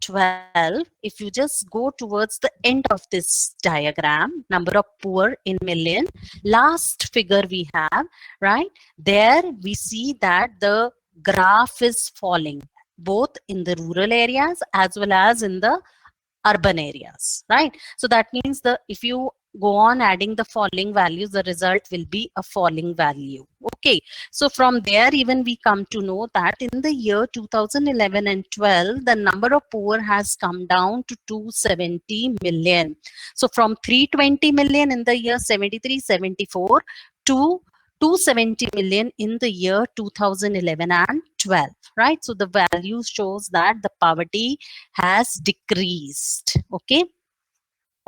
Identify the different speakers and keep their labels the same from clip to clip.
Speaker 1: 12, if you just go towards the end of this diagram, number of poor in million, last figure we have, right? There we see that the graph is falling, both in the rural areas as well as in the urban areas, right? So that means the if you go on adding the falling values, the result will be a falling value. Okay, so from there even we come to know that in the year 2011 and 12, the number of poor has come down to 270 million. So from 320 million in the year 73-74 to 270 million in the year 2011 and 12, right? So the value shows that the poverty has decreased, okay,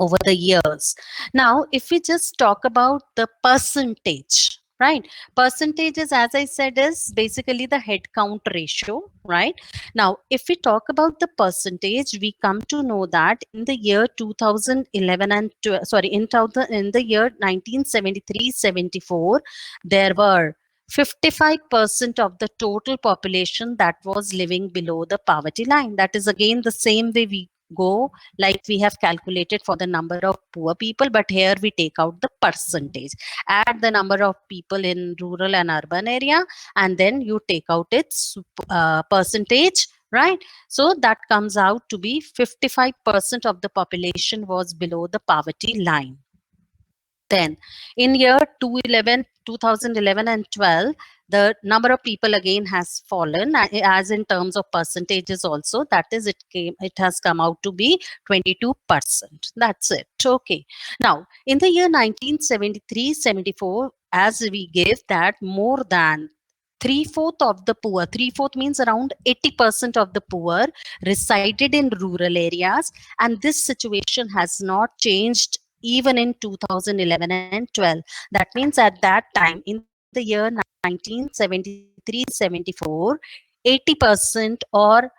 Speaker 1: over the years. Now, if we just talk about the percentage, right? Percentages, as I said, is basically the head count ratio, right? Now, if we talk about the percentage, we come to know that in the year 2011 and in the year 1973-74, there were 55% of the total population that was living below the poverty line. That is again the same way we go like we have calculated for the number of poor people, but here we take out the percentage, add the number of people in rural and urban area, and then you take out its percentage, right? So that comes out to be 55% of the population was below the poverty line. Then in year 2011 and 12, the number of people again has fallen as in terms of percentages also. That is, it has come out to be 22%. That's it. Okay. Now, in the year 1973-74, as we give that more than three-fourth of the poor, three-fourth means around 80% of the poor resided in rural areas, and this situation has not changed even in 2011 and 12. That means at that time, in the year 1973-74, 80% or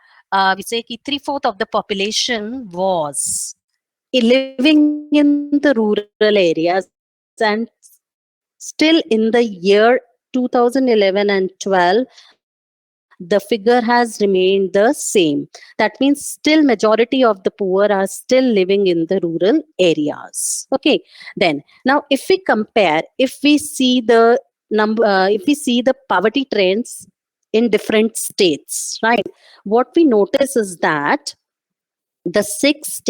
Speaker 1: we say three-fourth of the population was living in the rural areas, and still in the year 2011 and 12, the figure has remained the same. That means still majority of the poor are still living in the rural areas. Okay. Then now if we compare, if we see the if we see the poverty trends in different states, right? What we notice is that the six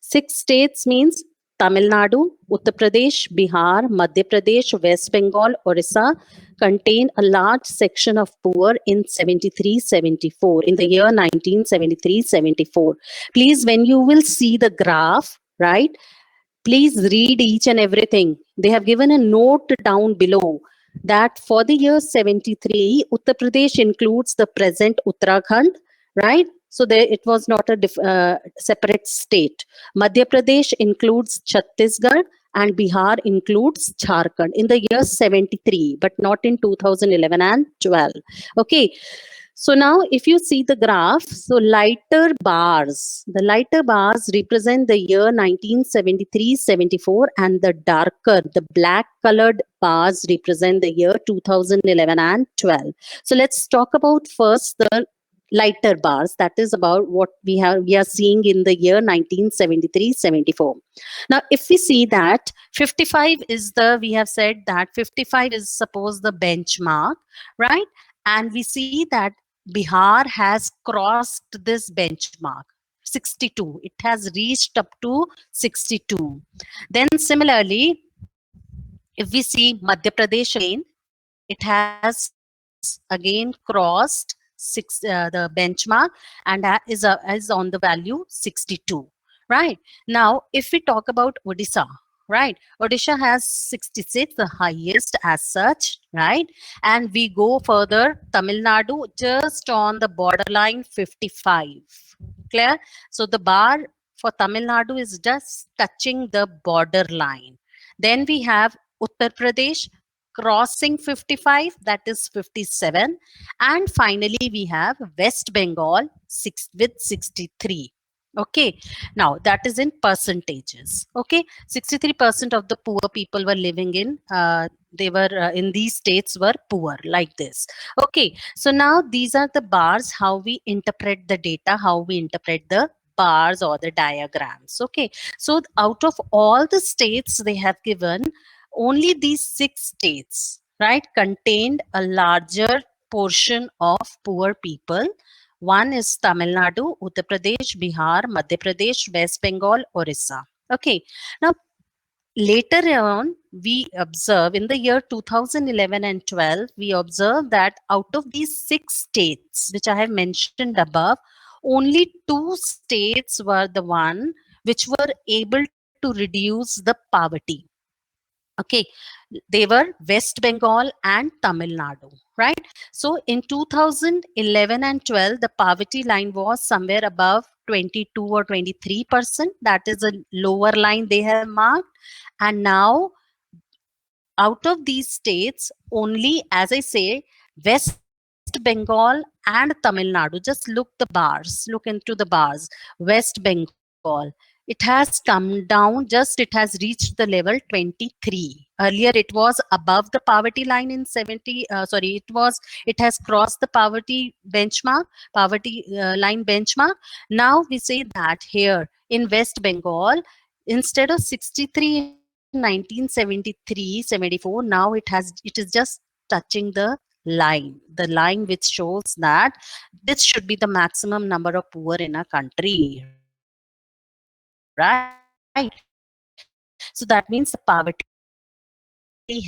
Speaker 1: states means Tamil Nadu, Uttar Pradesh, Bihar, Madhya Pradesh, West Bengal, Orissa contain a large section of poor in 73-74, in the year 1973-74. Please, when you will see the graph, right, please read each and everything. They have given a note down below that for the year 73, Uttar Pradesh includes the present Uttarakhand, right? So there, it was not a separate state. Madhya Pradesh includes Chhattisgarh and Bihar includes Jharkhand in the year 73, but not in 2011 and 12. Okay. So now if you see the graph, so the lighter bars represent the year 1973-74, and the black colored bars represent the year 2011 and 12. So let's talk about first the lighter bars. That is about what we are seeing in the year 1973-74. Now if we see that 55 is we have said that 55 is suppose the benchmark, right? And we see that Bihar has crossed this benchmark, 62. It has reached up to 62. Then similarly, if we see Madhya Pradesh again, it has again crossed the benchmark, and that is on the value 62. Right. Now, if we talk about Odisha, right? Odisha has 66, the highest as such, right? And we go further, Tamil Nadu just on the borderline 55. Clear? So the bar for Tamil Nadu is just touching the borderline. Then we have Uttar Pradesh crossing 55, that is 57. And finally, we have West Bengal with 63. Okay, now that is in percentages. Okay, 63% of the poor people were living in, they were in these states were poor like this. Okay, so now these are the bars, how we interpret the data, how we interpret the bars or the diagrams. Okay, so out of all the states they have given, only these 6 states, right, contained a larger portion of poor people. One is Tamil Nadu, Uttar Pradesh, Bihar, Madhya Pradesh, West Bengal, Orissa. Okay. Now, later on, we observe in the year 2011 and 12, we observe that out of these 6 states, which I have mentioned above, only 2 states were the one which were able to reduce the poverty. Okay, they were West Bengal and Tamil Nadu, right? So in 2011 and 12, the poverty line was somewhere above 22 or 23%. That is a lower line they have marked. And now, out of these states, only, as I say, West Bengal and Tamil Nadu, just look the bars, look into the bars. West Bengal, it has come down, just it has reached the level 23. Earlier it was above the poverty line in 70, sorry, it has crossed the poverty benchmark, poverty line benchmark. Now we say that here in West Bengal, instead of 63 in 1973, 74, now it is just touching the line which shows that this should be the maximum number of poor in a country, right? So that means the poverty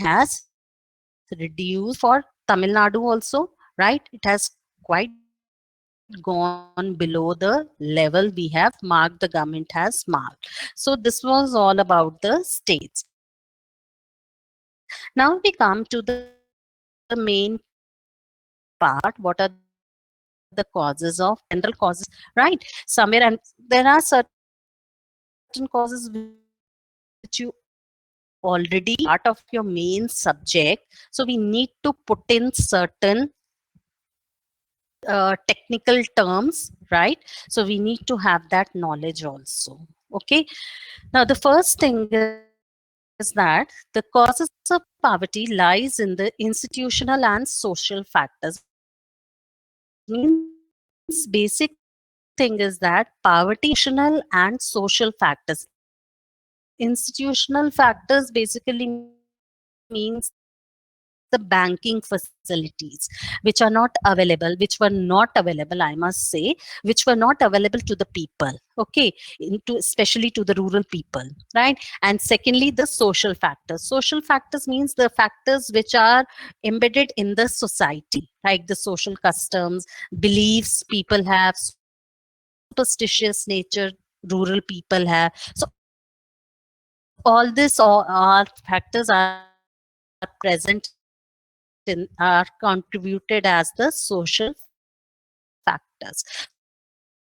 Speaker 1: has reduced for Tamil Nadu also, right? It has quite gone below the level we have marked, the government has marked. So this was all about the states. Now we come to the main part. What are the causes of poverty? Right? Somewhere, and there are certain causes which you already part of your main subject. So we need to put in certain technical terms, right? So we need to have that knowledge also. Okay. Now the first thing is that the causes of poverty lies in the institutional and social factors. Means basic thing is that poverty lies in the institutional and social factors. Institutional factors basically means the banking facilities, which are not available, which were not available to the people. Okay, especially to the rural people, right? And secondly, the social factors. Social factors means the factors which are embedded in the society, like the social customs, beliefs people have, superstitious nature rural people have. So all this all factors are present are contributed as the social factors.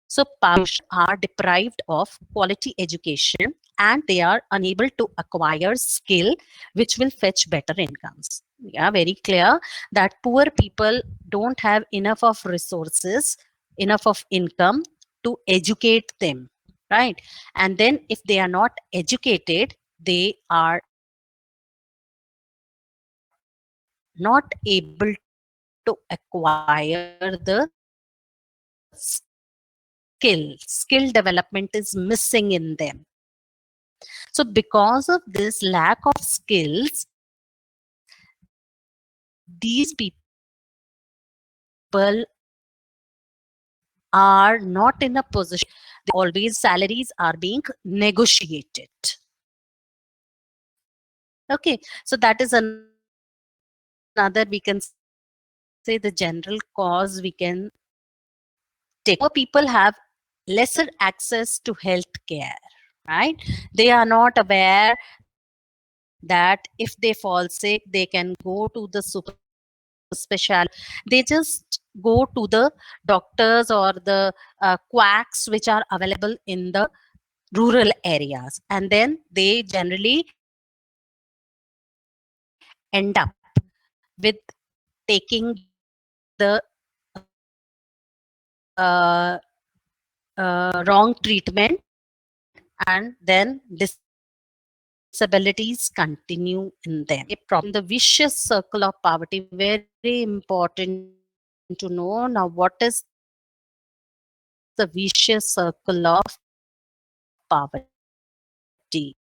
Speaker 1: So poverty people are deprived of quality education and they are unable to acquire skill which will fetch better incomes. Yeah, very clear that poor people don't have enough of resources, enough of income to educate them, right? And then if they are not educated, they are not able to acquire the skill development is missing in them. So because of this lack of skills, these people are not in a position, always salaries are being negotiated. Okay, so that is another, we can say, the general cause we can take. Poor people have lesser access to health care, right? They are not aware that if they fall sick, they can go to the super speciality. They just go to the doctors or the quacks which are available in the rural areas, and then they generally end up with taking the wrong treatment, and then disabilities continue in them. A problem, the vicious circle of poverty, very important to know. Now, what is the vicious circle of poverty?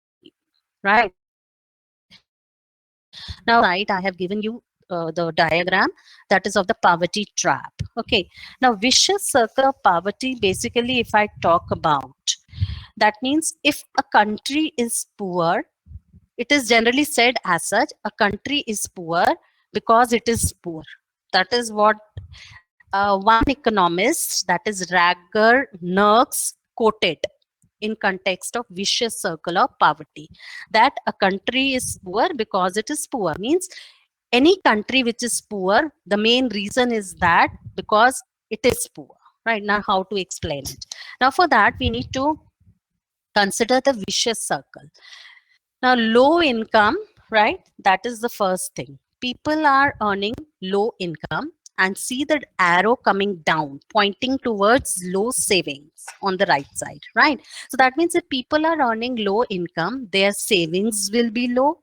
Speaker 1: Right. Now, on the right side, I have given you the diagram that is of the poverty trap. Okay. Now, vicious circle of poverty, basically, if I talk about, that means if a country is poor, it is generally said as such a country is poor because it is poor. That is what one economist, that is Ragnar Nurks, quoted in context of vicious circle of poverty, that a country is poor because it is poor. Means any country which is poor, the main reason is that because it is poor. Right. Now, how to explain it? Now, for that, we need to consider the vicious circle. Now, low income, right? That is the first thing. People are earning low income and see the arrow coming down, pointing towards low savings on the right side, right? So that means if people are earning low income, their savings will be low,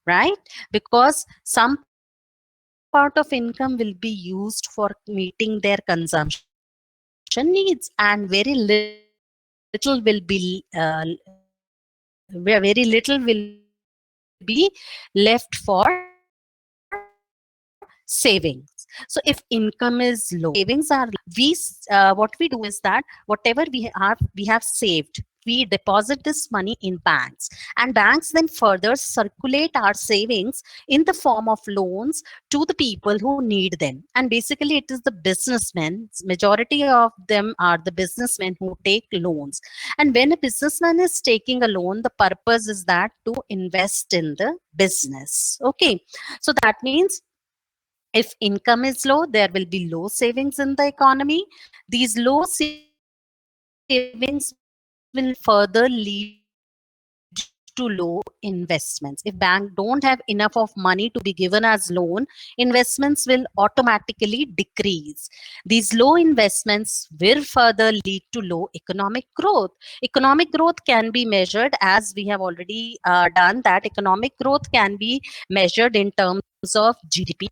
Speaker 1: right? Because some part of income will be used for meeting their consumption needs, and very little will be left for savings. So if income is low, savings are low. What we do is that whatever we have saved, we deposit this money in banks, and banks then further circulate our savings in the form of loans to the people who need them. And basically it is the businessmen, majority of them are the businessmen who take loans. And when a businessman is taking a loan, the purpose is that to invest in the business. Okay. So that means if income is low, there will be low savings in the economy. These low savings will further lead to low investments. If bank don't have enough of money to be given as loan, investments will automatically decrease. These low investments will further lead to low economic growth. Economic growth can be measured, as we have already done, that economic growth can be measured in terms of GDP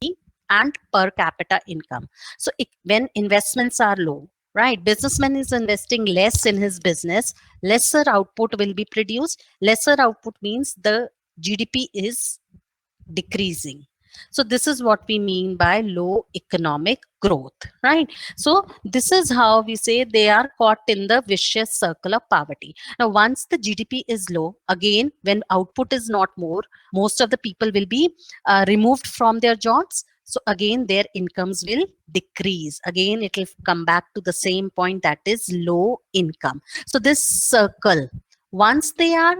Speaker 1: and per capita income. So when investments are low, right, businessman is investing less in his business, lesser output will be produced. Lesser output means the GDP is decreasing. So this is what we mean by low economic growth, right? So this is how we say they are caught in the vicious circle of poverty. Now, once the GDP is low, again, when output is not more, most of the people will be removed from their jobs. So again, their incomes will decrease. Again, it will come back to the same point, that is low income. So this circle, once they are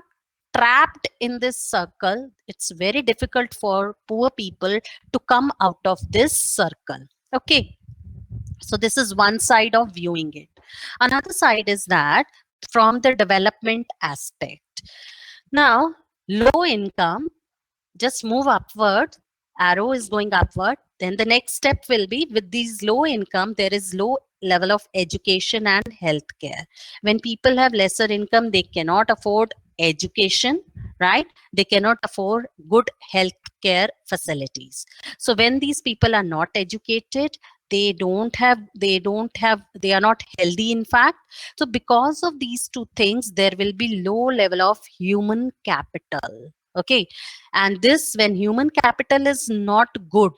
Speaker 1: trapped in this circle, it's very difficult for poor people to come out of this circle. Okay. So this is one side of viewing it. Another side is that from the development aspect. Now, low income, just move upward, arrow is going upward. Then the next step will be, with these low income, there is low level of education and healthcare. When people have lesser income, they cannot afford education, right? They cannot afford good healthcare facilities. So when these people are not educated, they are not healthy, in fact. So because of these two things, there will be low level of human capital. Okay. And this, when human capital is not good,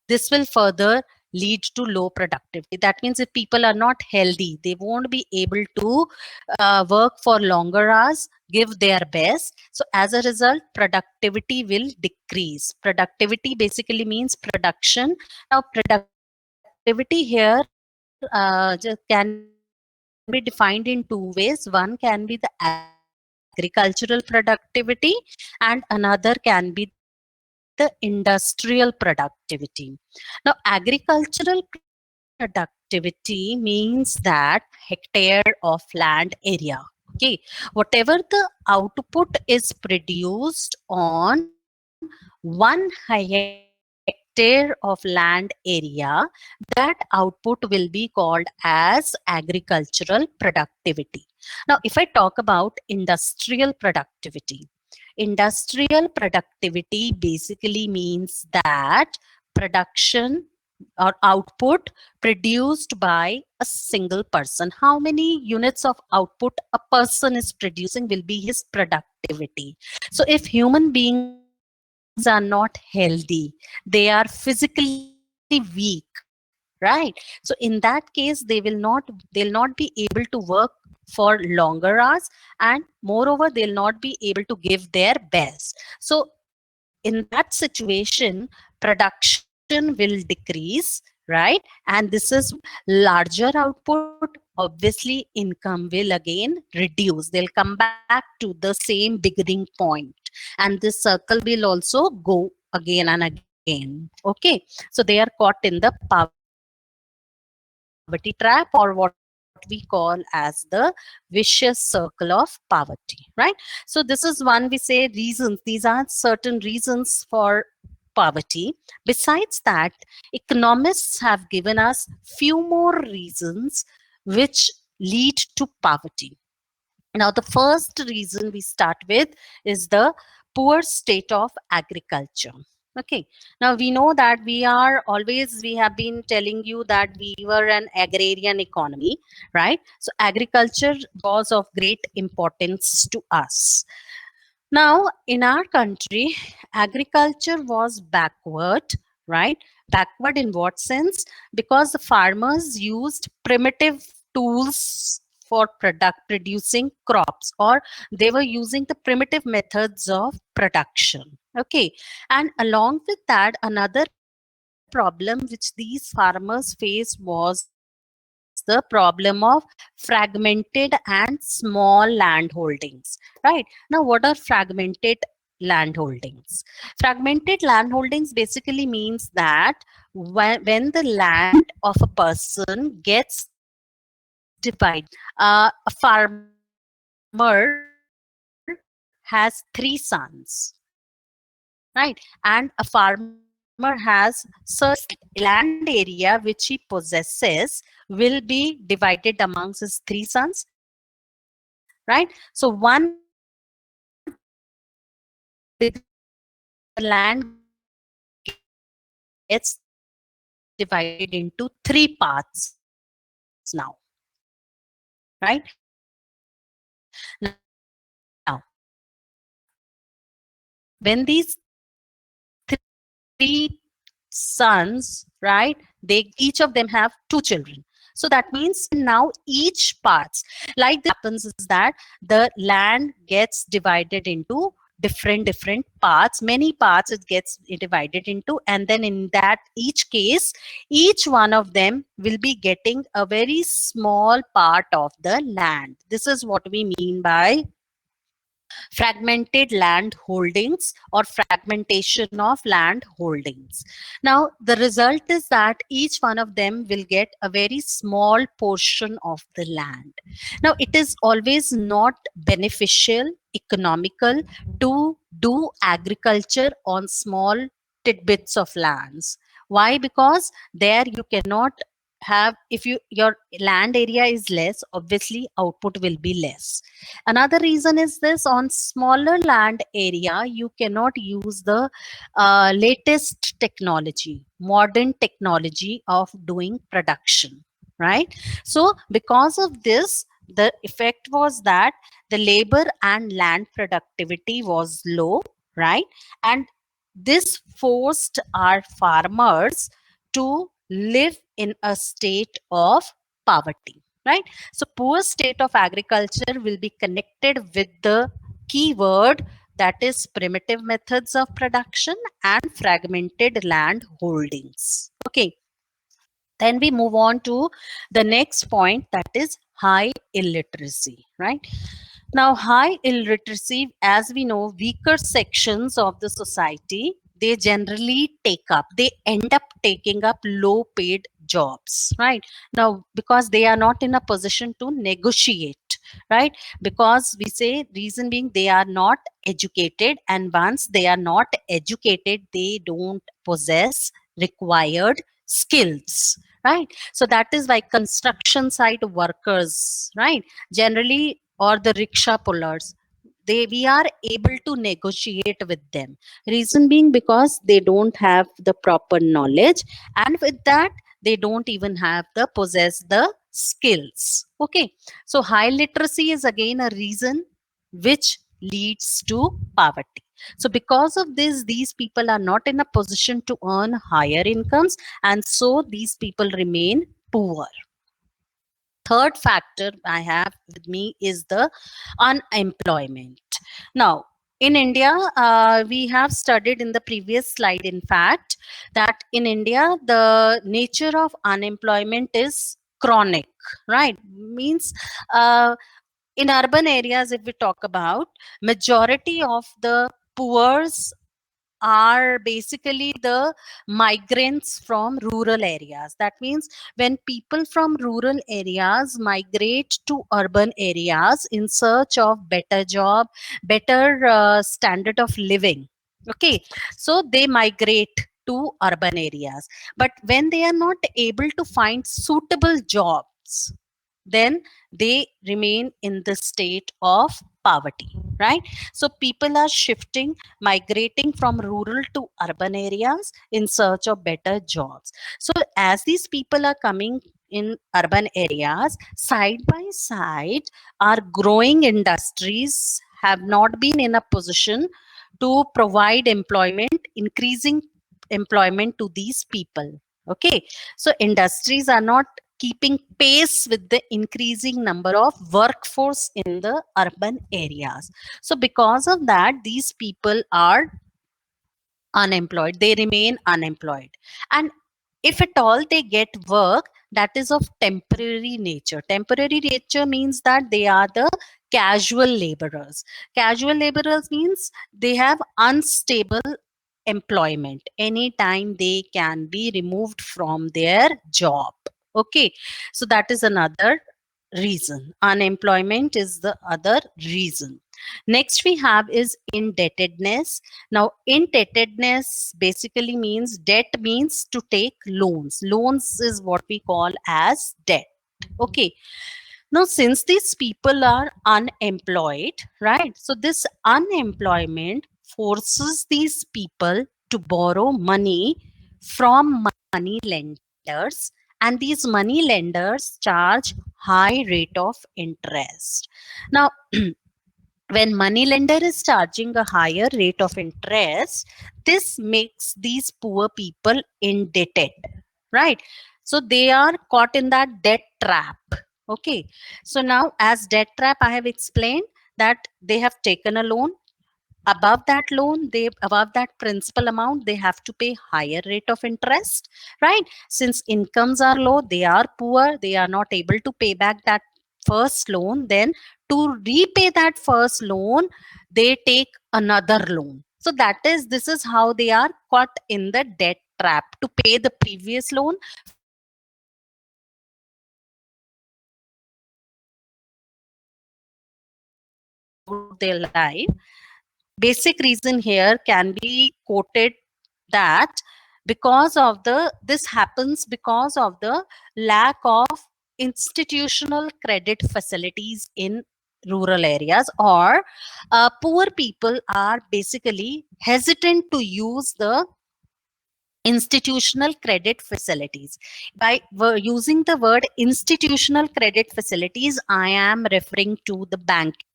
Speaker 1: this will further lead to low productivity. That means if people are not healthy, they won't be able to work for longer hours, give their best. So as a result, productivity will decrease. Productivity basically means production. Now, productivity here just can be defined in two ways. One can be the agricultural productivity, and another can be the industrial productivity. Now, agricultural productivity means that hectare of land area. Okay, whatever the output is produced on 1 hectare of land, hectare of land area, that output will be called as agricultural productivity. Now, if I talk about industrial productivity basically means that production or output produced by a single person. How many units of output a person is producing will be his productivity. So if human beings are not healthy, they are physically weak, right? So in that case, they'll not be able to work for longer hours, and moreover, they'll not be able to give their best. So in that situation, production will decrease, right? And this is larger output. Obviously, income will again reduce. They'll come back to the same beginning point, and this circle will also go again and again. Okay, so they are caught in the poverty trap, or what we call as the vicious circle of poverty, right? So this is one we say reasons. These are certain reasons for poverty. Besides that, economists have given us few more reasons which lead to poverty. Now, the first reason we start with is the poor state of agriculture. Okay. Now we know that we have been telling you that we were an agrarian economy, right? So agriculture was of great importance to us. Now, in our country, agriculture was backward, right? Backward in what sense? Because the farmers used primitive tools for producing crops, or they were using the primitive methods of production. Okay. And along with that, another problem which these farmers faced was the problem of fragmented and small landholdings, right? Now, what are fragmented landholdings? Fragmented landholdings basically means that when the land of a person gets divided, a farmer has three sons, right? And a farmer has certain land area which he possesses will be divided amongst his three sons, right? So one part of the land gets divided into three parts now, right? Now, when these three sons, right, they each of them have two children. So that means now each parts, like this happens is that the land gets divided into different parts, many parts it gets divided into, and then in that each case, each one of them will be getting a very small part of the land. This is what we mean by fragmented land holdings or fragmentation of land holdings. Now, the result is that each one of them will get a very small portion of the land. Now, it is always not beneficial, economical to do agriculture on small tidbits of lands. Why? Because there you cannot have, if your land area is less, obviously output will be less. Another reason is this: on smaller land area, you cannot use the latest technology, modern technology of doing production, right? So, because of this, the effect was that the labor and land productivity was low, right? And this forced our farmers to live in a state of poverty, right? So poor state of agriculture will be connected with the keyword, that is primitive methods of production and fragmented land holdings. Okay. Then we move on to the next point, that is high illiteracy, right? Now, high illiteracy, as we know, weaker sections of the society, they generally they end up taking up low paid jobs, right? Now, because they are not in a position to negotiate, right? Because we say, reason being, they are not educated, and once they are not educated, they don't possess required skills, right? So that is why construction site workers, right, generally, or the rickshaw pullers, we are able to negotiate with them. Reason being because they don't have the proper knowledge, and with that they don't even have the possess the skills. Okay, so high literacy is again a reason which leads to poverty. So because of this, these people are not in a position to earn higher incomes, and so these people remain poor. Third factor I have with me is the unemployment. Now, in India, we have studied in the previous slide, in fact, that in India, the nature of unemployment is chronic, right? Means in urban areas, if we talk about, majority of the poors are basically the migrants from rural areas. That means when people from rural areas migrate to urban areas in search of better job, better standard of living, okay, so they migrate to urban areas. But when they are not able to find suitable jobs, then they remain in the state of poverty, right? So people are shifting, migrating from rural to urban areas in search of better jobs. So as these people are coming in urban areas, side by side, our growing industries have not been in a position to provide employment, increasing employment to these people. Okay, so industries are not keeping pace with the increasing number of workforce in the urban areas. So because of that, these people are unemployed, they remain unemployed. And if at all they get work, that is of temporary nature. Temporary nature means that they are the casual laborers. Casual laborers means they have unstable employment. Anytime they can be removed from their job. Okay, so that is another reason. Unemployment is the other reason. Next we have is indebtedness. Now, indebtedness basically means, debt means to take loans. Loans is what we call as debt. Okay. Now, since these people are unemployed, right? So this unemployment forces these people to borrow money from money lenders, and these money lenders charge high rate of interest. Now, when money lender is charging a higher rate of interest, this makes these poor people indebted, right? So they are caught in that debt trap. Okay, so now as debt trap, I have explained that they have taken a loan. Above that loan, they above that principal amount, they have to pay higher rate of interest, right? Since incomes are low, they are poor, they are not able to pay back that first loan. Then to repay that first loan, they take another loan. So this is how they are caught in the debt trap. To pay the previous loan, their life. Basic reason here can be quoted that because of the this happens because of the lack of institutional credit facilities in rural areas, or poor people are basically hesitant to use the institutional credit facilities. By using the word institutional credit facilities, I am referring to the banking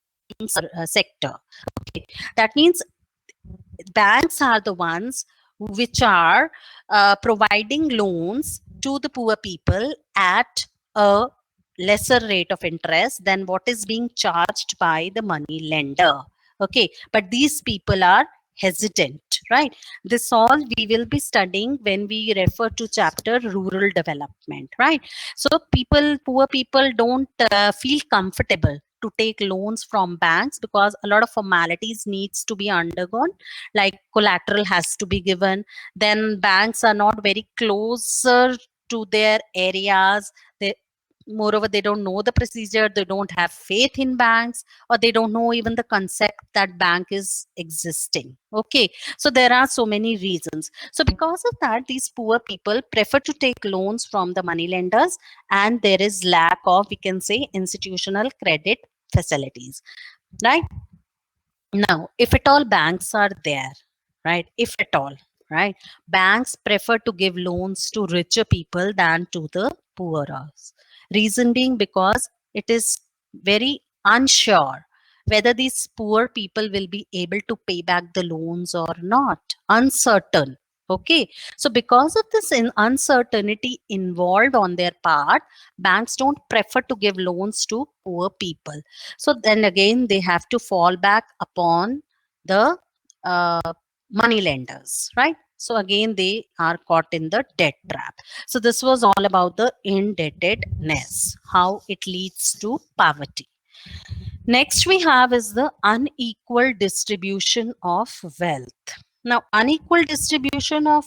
Speaker 1: sector. Okay, that means banks are the ones which are providing loans to the poor people at a lesser rate of interest than what is being charged by the money lender. Okay, but these people are hesitant, right? This all we will be studying when we refer to chapter rural development, right? So poor people don't feel comfortable to take loans from banks because a lot of formalities needs to be undergone, like collateral has to be given. Then banks are not very closer to their areas. Moreover, they don't know the procedure, they don't have faith in banks, or they don't know even the concept that bank is existing. Okay, so there are so many reasons. So because of that, these poor people prefer to take loans from the money lenders, and there is lack of, we can say, institutional credit facilities, right? Now, if at all banks are there, right? If at all, right? Banks prefer to give loans to richer people than to the poorer. Reason being because it is very unsure whether these poor people will be able to pay back the loans or not. Uncertain. Okay. So because of this uncertainty involved on their part, banks don't prefer to give loans to poor people. So then again, they have to fall back upon the money lenders, right? So again, they are caught in the debt trap. So this was all about the indebtedness, how it leads to poverty. Next we have is the unequal distribution of wealth. Now, unequal distribution of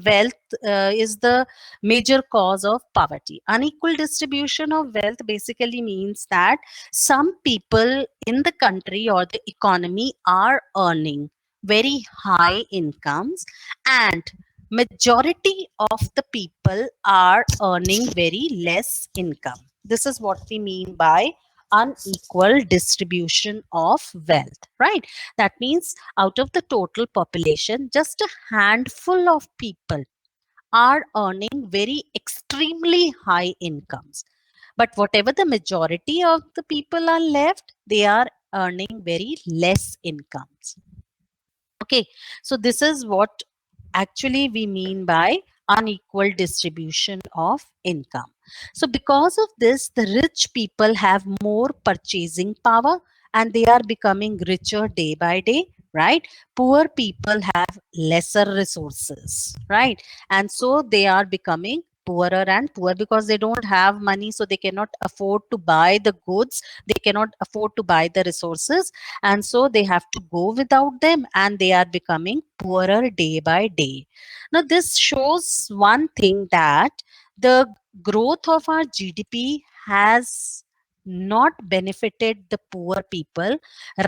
Speaker 1: wealth is the major cause of poverty. Unequal distribution of wealth basically means that some people in the country or the economy are earning very high incomes, and majority of the people are earning very less income. This is what we mean by unequal distribution of wealth, right? That means out of the total population, just a handful of people are earning very extremely high incomes. But whatever the majority of the people are left, they are earning very less incomes. Okay, so this is what actually we mean by unequal distribution of income. So because of this, the rich people have more purchasing power and they are becoming richer day by day, right? Poor people have lesser resources, right? And so they are becoming poorer and poorer because they don't have money, so they cannot afford to buy the goods, they cannot afford to buy the resources, and so they have to go without them, and they are becoming poorer day by day. Now this shows one thing, that the growth of our GDP has not benefited the poor people,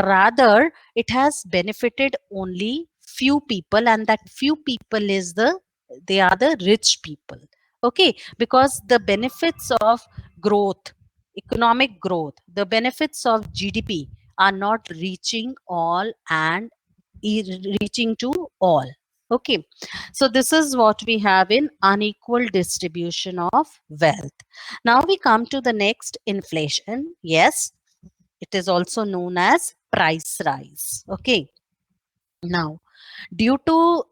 Speaker 1: rather it has benefited only few people, and that few people is they are the rich people. Okay, because the benefits of growth, economic growth, the benefits of GDP are not reaching all and reaching to all. Okay, so this is what we have in unequal distribution of wealth. Now we come to the next, inflation. Yes, it is also known as price rise. Okay, now due to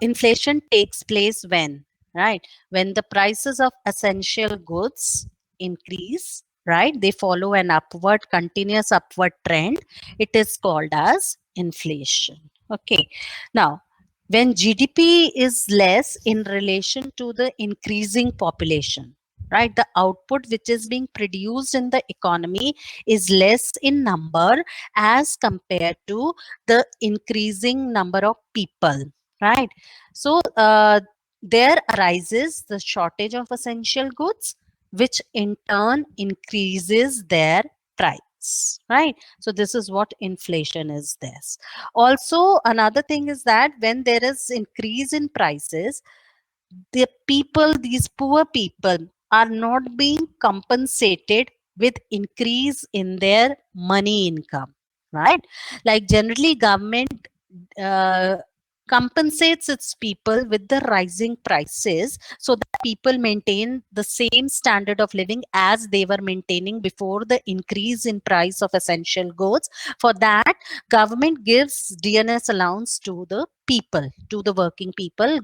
Speaker 1: inflation takes place when, right, when the prices of essential goods increase, right, they follow an upward, continuous upward trend, it is called as inflation. Okay, now when GDP is less in relation to the increasing population, right, the output which is being produced in the economy is less in number as compared to the increasing number of people, right? So there arises the shortage of essential goods, which in turn increases their price, right? So this is what inflation is. This also, another thing is that when there is increase in prices, the people, these poor people, are not being compensated with increase in their money income, right? Like generally government uh, compensates its people with the rising prices so that people maintain the same standard of living as they were maintaining before the increase in price of essential goods. For that, government gives DNS allowance to the people, to the working people,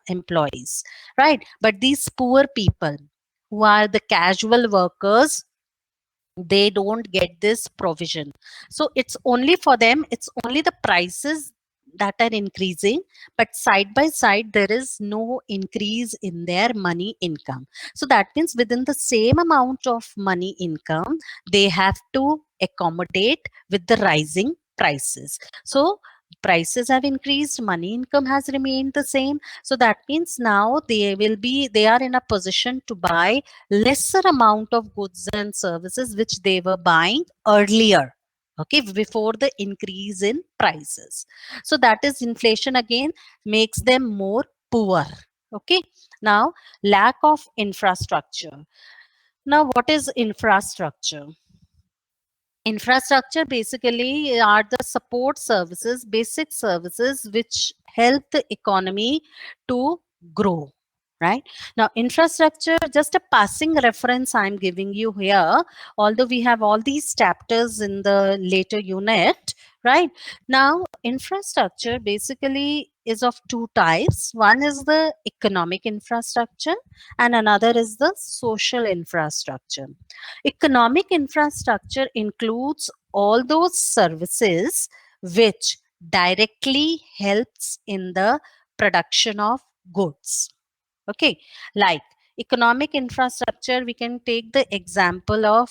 Speaker 1: employees, right? But these poor people who are the casual workers, they don't get this provision. So it's only for them, it's only the prices that are increasing, but side by side there is no increase in their money income. So that means within the same amount of money income, they have to accommodate with the rising prices. So prices have increased, money income has remained the same. So that means now they are in a position to buy lesser amount of goods and services which they were buying earlier, okay, before the increase in prices. So that is inflation again makes them more poor. Okay. Now, lack of infrastructure. Now, what is infrastructure? Infrastructure basically are the support services, basic services which help the economy to grow. Right now, infrastructure, just a passing reference I'm giving you here, although we have all these chapters in the later unit. Right now, infrastructure basically is of two types. One is the economic infrastructure, and another is the social infrastructure. Economic infrastructure includes all those services which directly helps in the production of goods. Okay, like economic infrastructure, we can take the example of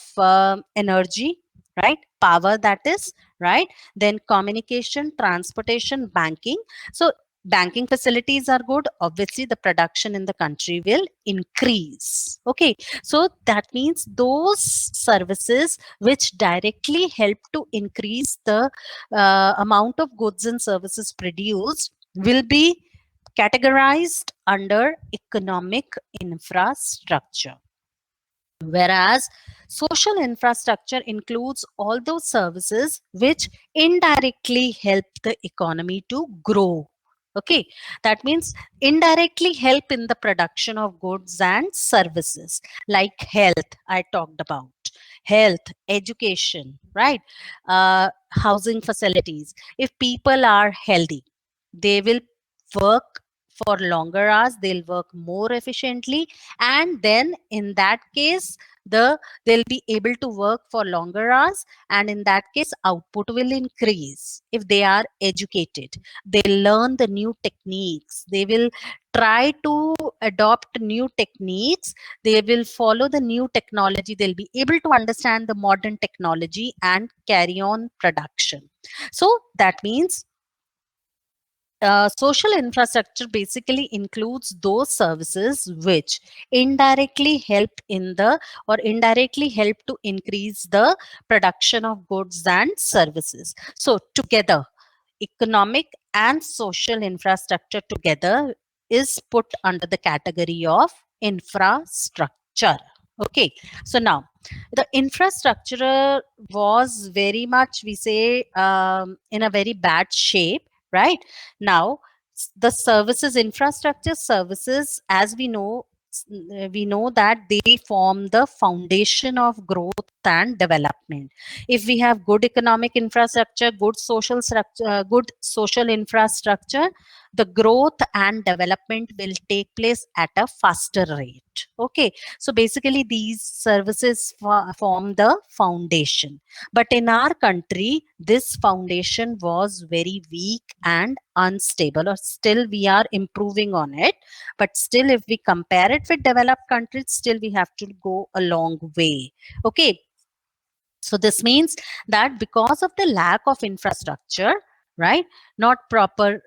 Speaker 1: energy, right? Power, that is, right? Then communication, transportation, banking. So banking facilities are good. Obviously, the production in the country will increase. Okay, so that means those services which directly help to increase the amount of goods and services produced will be categorized under economic infrastructure. Whereas social infrastructure includes all those services which indirectly help the economy to grow. Okay, that means indirectly help in the production of goods and services, like health, I talked about. Health, education, right? Housing facilities. If people are healthy, they will work for longer hours, they'll work more efficiently, and then in that case, they'll be able to work for longer hours, and in that case output will increase. If they are educated, they'll learn the new techniques, they will try to adopt new techniques, they will follow the new technology, they'll be able to understand the modern technology and carry on production. So that means social infrastructure basically includes those services which indirectly help in the or indirectly help to increase the production of goods and services. So together, economic and social infrastructure together is put under the category of infrastructure. Okay, so now the infrastructure was very much, we say, in a very bad shape. Right now, the services, infrastructure services, as we know that they form the foundation of growth and development. If we have good economic infrastructure, good social structure, good social infrastructure, the growth and development will take place at a faster rate. Okay, so basically these services form the foundation. But in our country, this foundation was very weak and unstable, or still we are improving on it. But still, if we compare it with developed countries, still we have to go a long way. Okay. So this means that because of the lack of infrastructure, right, not proper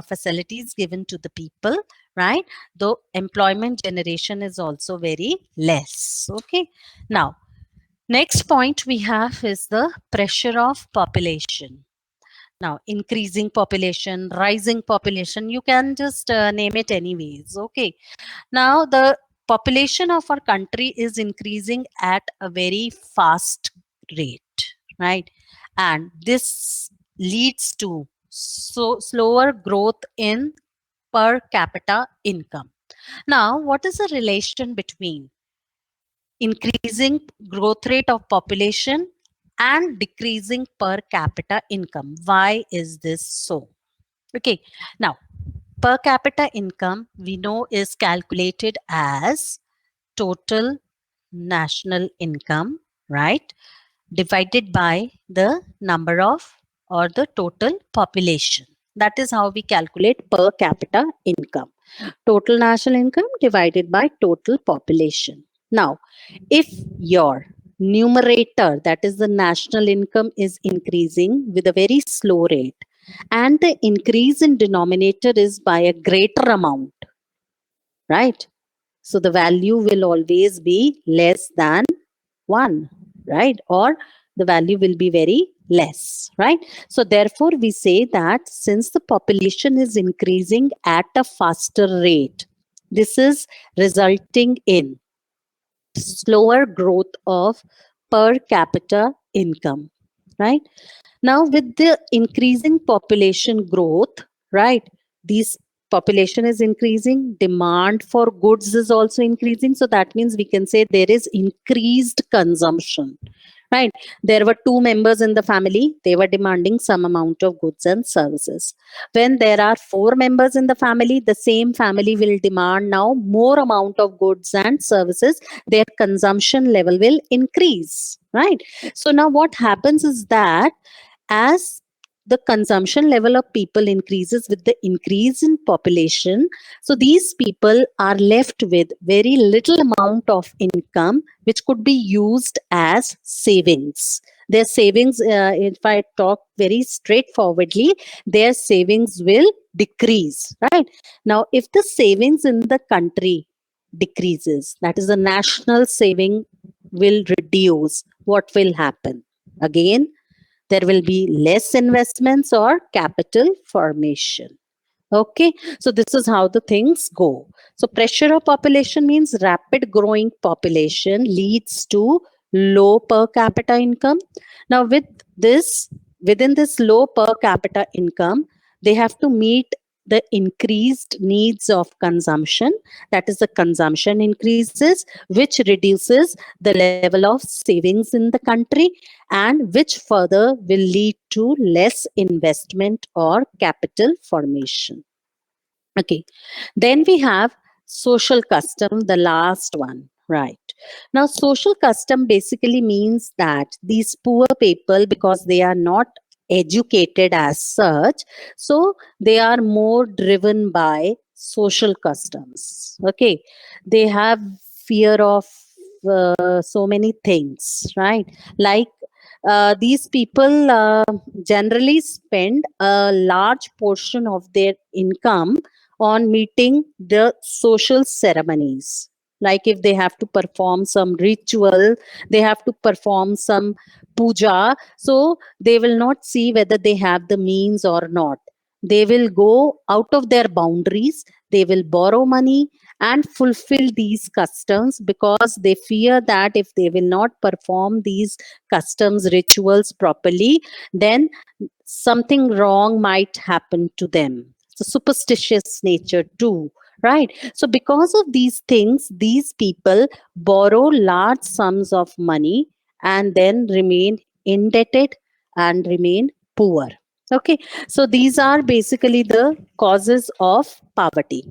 Speaker 1: facilities given to the people, right, though employment generation is also very less. Okay. Now, next point we have is the pressure of population. Now, increasing population, rising population, you can just name it anyways. Okay. Now, the population of our country is increasing at a very fast rate, right? And this leads to slower growth in per capita income. Now, what is the relation between increasing growth rate of population and decreasing per capita income? Why is this so? Okay, now per capita income we know is calculated as total national income, right, divided by the number of or the total population. That is how we calculate per capita income. Total national income divided by total population. Now, if your numerator, that is the national income, is increasing with a very slow rate, and the increase in denominator is by a greater amount, right? So the value will always be less than 1, right? Or the value will be very less, right? So therefore, we say that since the population is increasing at a faster rate, this is resulting in slower growth of per capita income, right? Now, with the increasing population growth, right, these population is increasing, demand for goods is also increasing. So that means we can say there is increased consumption, right? There were two members in the family, they were demanding some amount of goods and services. When there are four members in the family, the same family will demand now more amount of goods and services. Their consumption level will increase, right? So now what happens is that as the consumption level of people increases with the increase in population, so these people are left with very little amount of income which could be used as savings. Their savings, if I talk very straightforwardly, their savings will decrease, right? Now if the savings in the country decreases, that is the national saving will reduce, what will happen? Again, there will be less investments or capital formation. Okay, so this is how the things go. So pressure of population means rapid growing population leads to low per capita income. Now with this, within this low per capita income, they have to meet the increased needs of consumption. That is, the consumption increases, which reduces the level of savings in the country, and which further will lead to less investment or capital formation. Okay. Then we have social custom, the last one. Right. Now, social custom basically means that these poor people, because they are not educated as such, so they are more driven by social customs. Okay. They have fear of so many things, right? Like these people generally spend a large portion of their income on meeting the social ceremonies. Like if they have to perform some ritual, they have to perform some puja, so they will not see whether they have the means or not. They will go out of their boundaries, they will borrow money and fulfill these customs, because they fear that if they will not perform these customs rituals properly, then something wrong might happen to them. So superstitious nature too, right? So because of these things, these people borrow large sums of money and then remain indebted and remain poor. Okay, so these are basically the causes of poverty.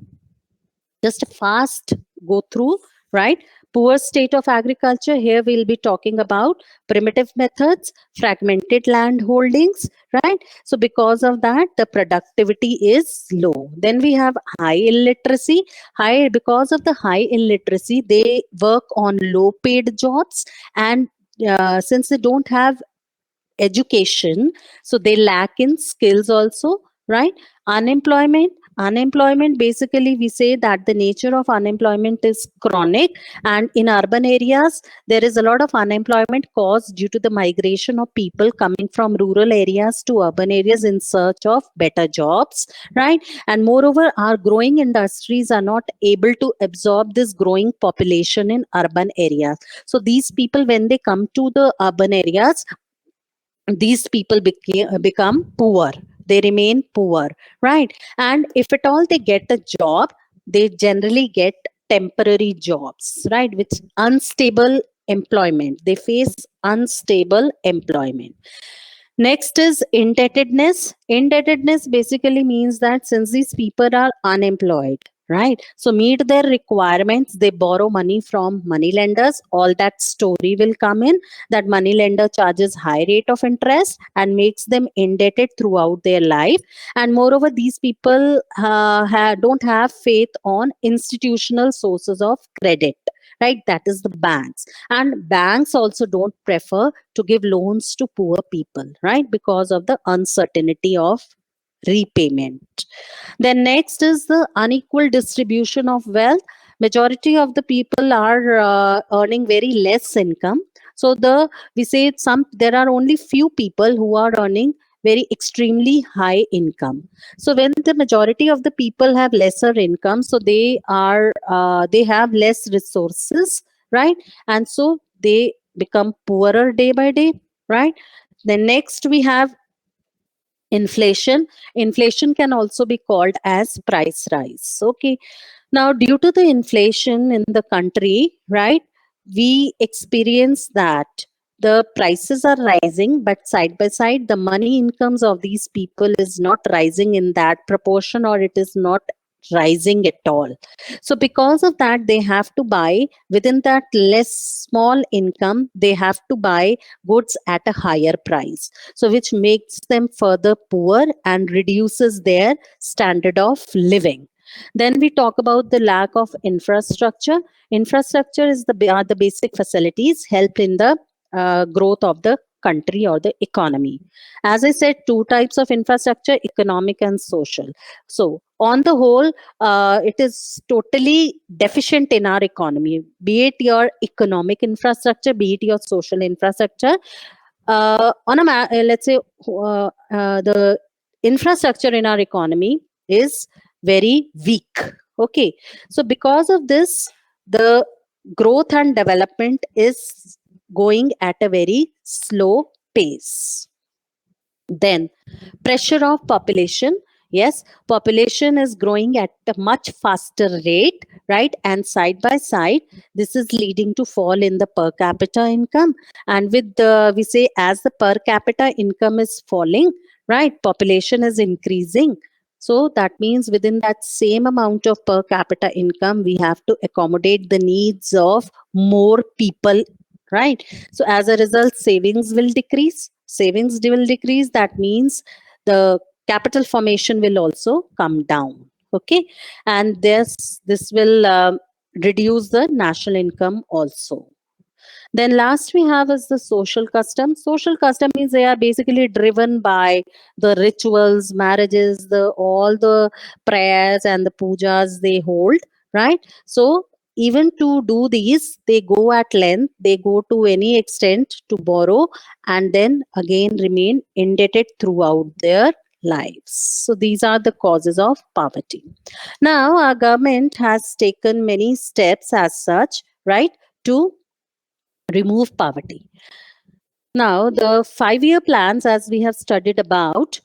Speaker 1: Just a fast go through, right? Poor state of agriculture. Here we'll be talking about primitive methods, fragmented land holdings, right? So because of that, the productivity is low. Then we have high illiteracy. High, because of the high illiteracy, they work on low paid jobs, and since they don't have education, so they lack in skills also, right? Unemployment, basically we say that the nature of unemployment is chronic, and in urban areas there is a lot of unemployment caused due to the migration of people coming from rural areas to urban areas in search of better jobs, right? And moreover, our growing industries are not able to absorb this growing population in urban areas. So these people, when they come to the urban areas, these people become poor, they remain poor, right? And if at all they get a job, they generally get temporary jobs, right? Which unstable employment, they face unstable employment. Next is indebtedness. Indebtedness basically means that since these people are unemployed, right? So meet their requirements, they borrow money from money lenders. All that story will come in, that money lender charges high rate of interest and makes them indebted throughout their life. And moreover, these people don't have faith on institutional sources of credit, right? That is the banks. And banks also don't prefer to give loans to poor people, right? Because of the uncertainty of repayment. Then next is the unequal distribution of wealth. Majority of the people are earning very less income. So we say some there are only few people who are earning very extremely high income. So when the majority of the people have lesser income, so they have less resources, right? And so they become poorer day by day, right? Then next we have inflation can also be called as price rise. Okay, now due to the inflation in the country, right, we experience that the prices are rising, but side by side the money incomes of these people is not rising in that proportion, or it is not rising at all. So because of that, they have to buy within that less small income, they have to buy goods at a higher price, so which makes them further poor and reduces their standard of living. Then we talk about the lack of infrastructure. Infrastructure is are the basic facilities help in the growth of the country or the economy. As I said, two types of infrastructure: economic and social. So on the whole, it is totally deficient in our economy, be it your economic infrastructure, be it your social infrastructure. Let's say the infrastructure in our economy is very weak. Okay, so because of this, the growth and development is going at a very slow pace. Then pressure of population. Yes, population is growing at a much faster rate, right? And side by side, this is leading to fall in the per capita income. And with the, we say, as the per capita income is falling, right, population is increasing. So that means within that same amount of per capita income, we have to accommodate the needs of more people, right? So as a result, savings will decrease. Savings will decrease. That means the capital formation will also come down. Okay, and this will reduce the national income also. Then last we have is the social custom. Social custom means they are basically driven by the rituals, marriages, the all the prayers and the pujas they hold, right? So even to do these, they go at length, they go to any extent to borrow and then again remain indebted throughout their lives. So these are the causes of poverty. Now our government has taken many steps as such, right, to remove poverty. Now, the 5 year plans, as we have studied about,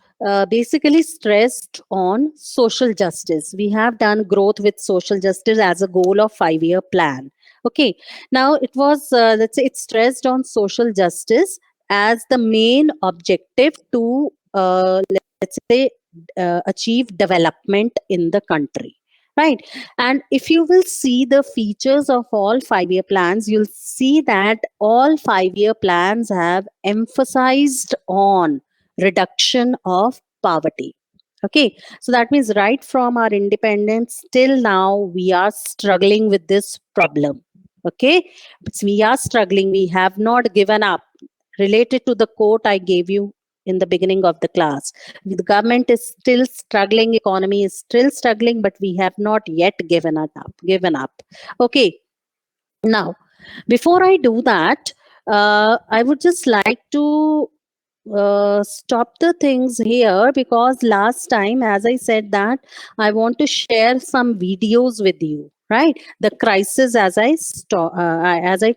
Speaker 1: basically stressed on social justice. We have done growth with social justice as a goal of 5 year plan. Okay. Now, it was, let's say, it stressed on social justice as the main objective to, let's say, achieve development in the country. Right. And if you will see the features of all 5 year plans, you'll see that all 5 year plans have emphasized on reduction of poverty. Okay. So that means right from our independence till now, we are struggling with this problem. Okay. We are struggling. We have not given up. Related to the quote I gave you in the beginning of the class, the government is still struggling, economy is still struggling, but we have not yet given up. Okay, now before I do that, I would just like to stop the things here, because last time, as I said, that I want to share some videos with you, right? The crisis as I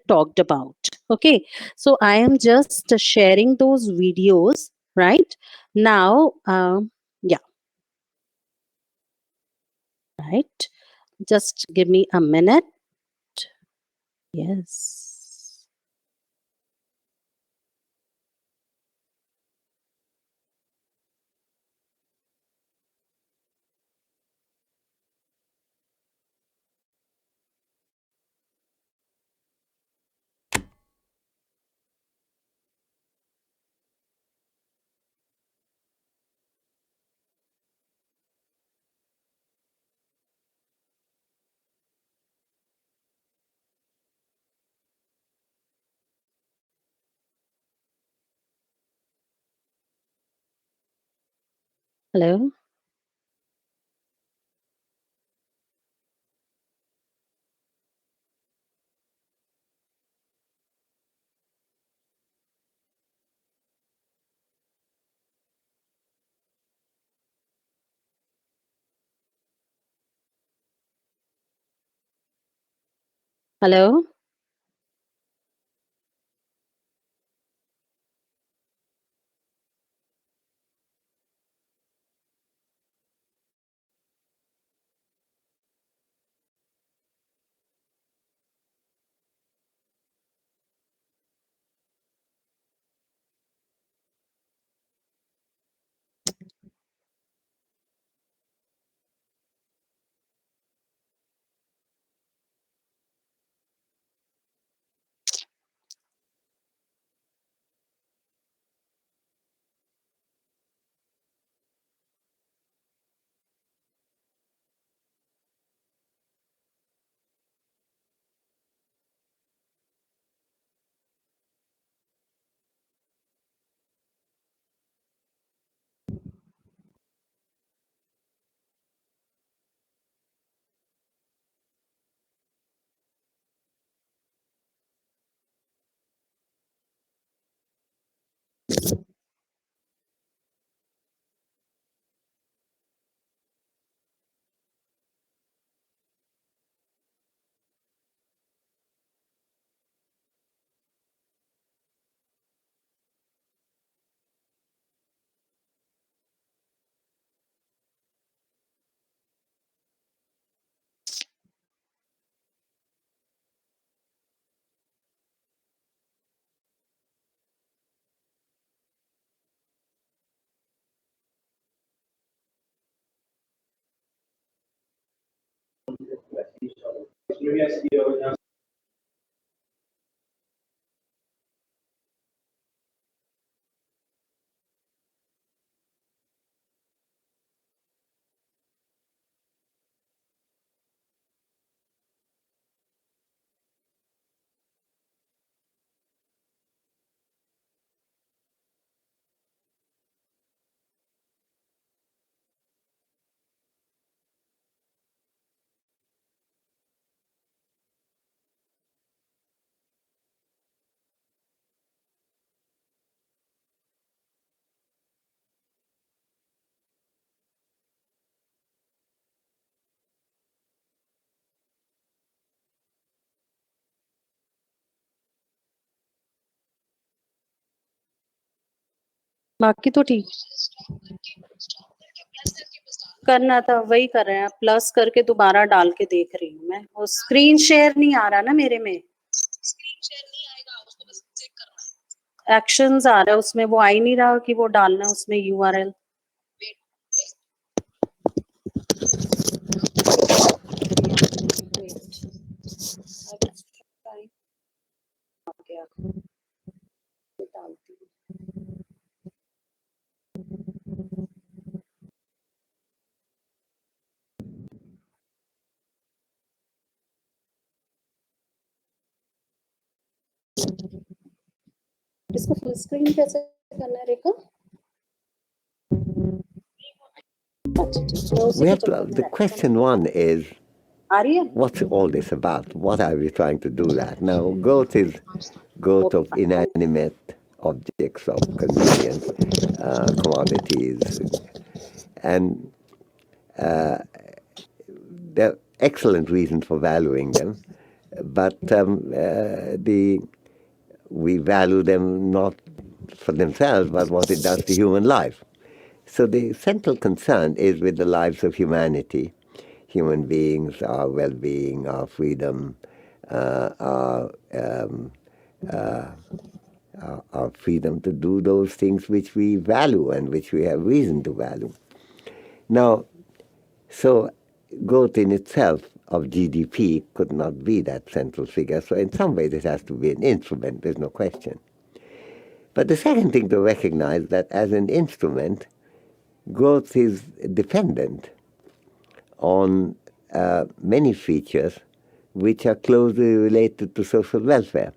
Speaker 1: talked about. Okay, so I am just sharing those videos right now. Yeah, right. Just give me a minute. Yes. Hello? Hello? बाकी तो ठीक करना था, वही कर रहे हैं, plus करके दोबारा डाल के देख रही हूँ मैं। वो स्क्रीन शेयर नहीं आ रहा ना मेरे में, एक्शंस आ रहा है उसमें, वो आ ही नहीं रहा कि वो डालना है उसमें यूआरएल। इसको फुल स्क्रीन कैसे करना है रेखा? अच्छा ठीक है, उसी के चक्कर में
Speaker 2: The question one is,
Speaker 1: आ रही है?
Speaker 2: what's all this about? What are we trying to do that? Now, growth is growth of inanimate objects of convenience, commodities, and there are excellent reasons for valuing them, but we value them not for themselves, but what it does to human life. So the central concern is with the lives of humanity, human beings, our well-being, our freedom, our freedom to do those things which we value and which we have reason to value. Now, so growth in itself of GDP could not be that central figure. So in some ways it has to be an instrument, there's no question. But the second thing to recognize that as an instrument, growth is dependent on many features which are closely related to social welfare.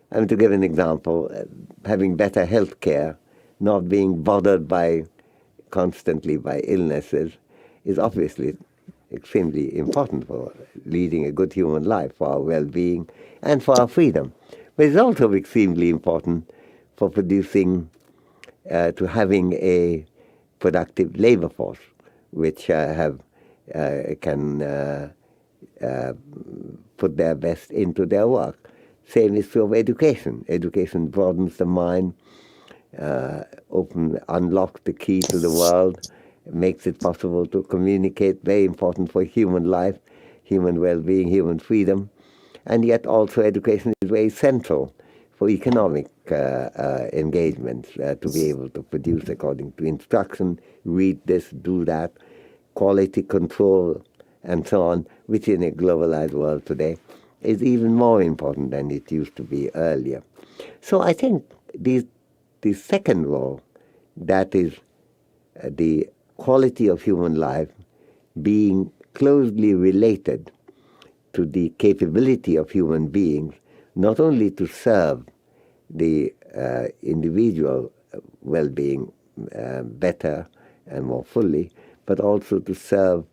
Speaker 2: I mean, to give an example, having better health care, not being bothered by constantly by illnesses is obviously extremely important for leading a good human life, for our well-being, and for our freedom. But it's also extremely important for producing, to having a productive labor force, which can put their best into their work. Same is true of education. Education broadens the mind, unlocks the key to the world, makes it possible to communicate, very important for human life, human well-being, human freedom. And yet also education is very central for economic engagements, to be able to produce according to instruction, read this, do that, quality control, and so on, which in a globalized world today is even more important than it used to be earlier. So I think the second law, that is the quality of human life being closely related to the capability of human beings, not only to serve the individual well-being better and more fully, but also to serve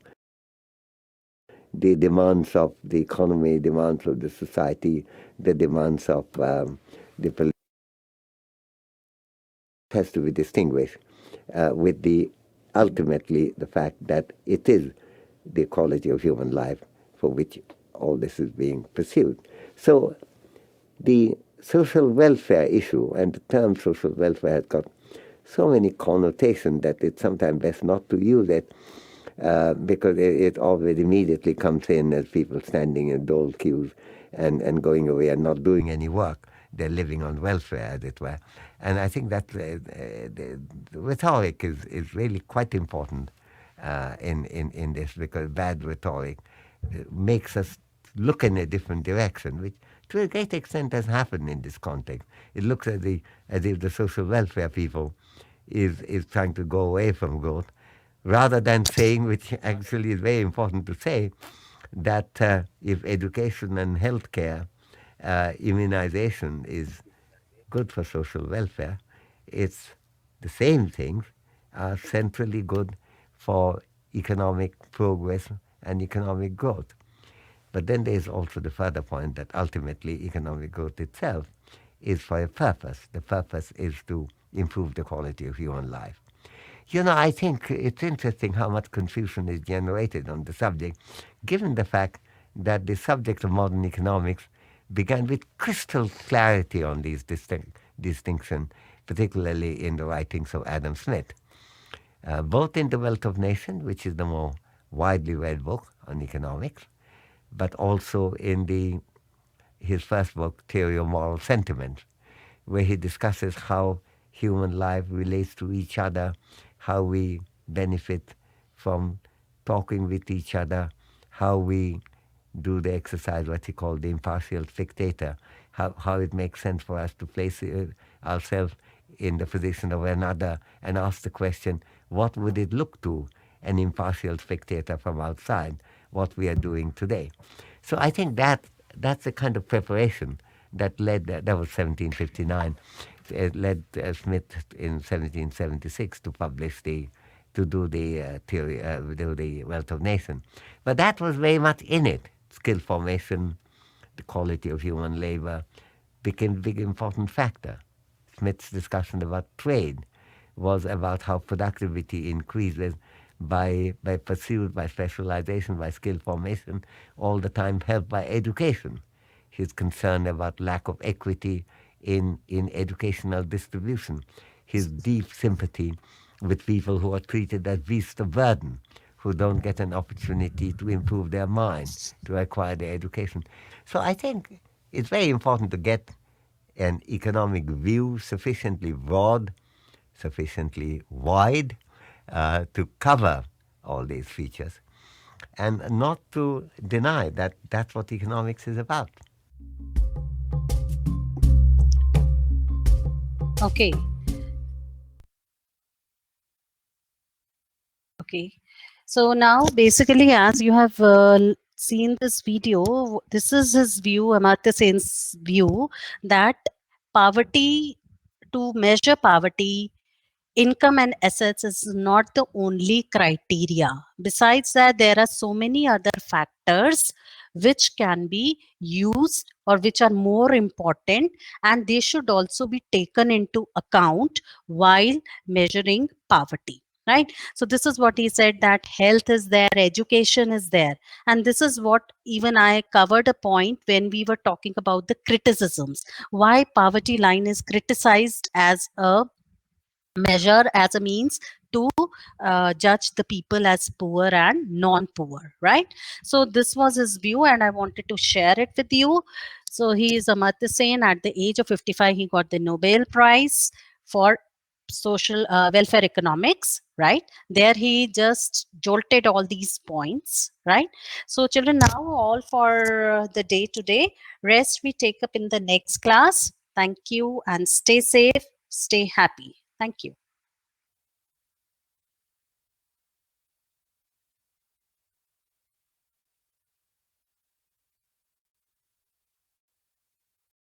Speaker 2: the demands of the economy, demands of the society, the demands of the political, has to be distinguished with the ultimately the fact that it is the quality of human life for which all this is being pursued. So the social welfare issue, and the term social welfare has got so many connotations that it's sometimes best not to use it, because it always immediately comes in as people standing in dole queues and going away and not doing any work. They're living on welfare, as it were. And I think that the rhetoric is really quite important in this, because bad rhetoric makes us look in a different direction, which to a great extent has happened in this context. It looks as if the social welfare people is trying to go away from growth, rather than saying, which actually is very important to say, that if education and healthcare, immunization is good for social welfare, it's the same things are centrally good for economic progress and economic growth. But then there is also the further point that ultimately economic growth itself is for a purpose. The purpose is to improve the quality of human life. I think it's interesting how much confusion is generated on the subject, given the fact that the subject of modern economics began with crystal clarity on these distinctions, particularly in the writings of Adam Smith. Both in The Wealth of Nations, which is the more widely read book on economics, but also in his first book, Theory of Moral Sentiments, where he discusses how human life relates to each other, how we benefit from talking with each other, how we do the exercise, what he called the impartial spectator, how it makes sense for us to place ourselves in the position of another and ask the question, what would it look to an impartial spectator from outside, what we are doing today? So I think that's the kind of preparation that led, that was 1759, it led Smith in 1776 to publish to do the theory, do the Wealth of Nations. But that was very much in it. Skill formation, the quality of human labor became a big important factor. Smith's discussion about trade was about how productivity increases by pursuit, by specialization, by skill formation, all the time helped by education. His concern about lack of equity in educational distribution, his deep sympathy with people who are treated as beasts of burden, who don't get an opportunity to improve their mind, to acquire their education. So I think it's very important to get an economic view sufficiently broad, sufficiently wide, to cover all these features, and not to deny that that's what economics is about.
Speaker 1: Okay. Okay. So now, basically, as you have seen this video, this is his view, Amartya Sen's view, that poverty, to measure poverty, income and assets is not the only criteria. Besides that, there are so many other factors which can be used or which are more important, and they should also be taken into account while measuring poverty. Right. So this is what he said, that health is there, education is there. And this is what even I covered a point when we were talking about the criticisms. Why poverty line is criticized as a measure, as a means to judge the people as poor and non-poor, right? So this was his view, and I wanted to share it with you. So he is Amartya Sen. At the age of 55, he got the Nobel Prize for social welfare economics, right? There he just jolted all these points, right? So children, now all for the day today. Rest we take up in the next class. Thank you, and stay safe, stay happy. Thank you.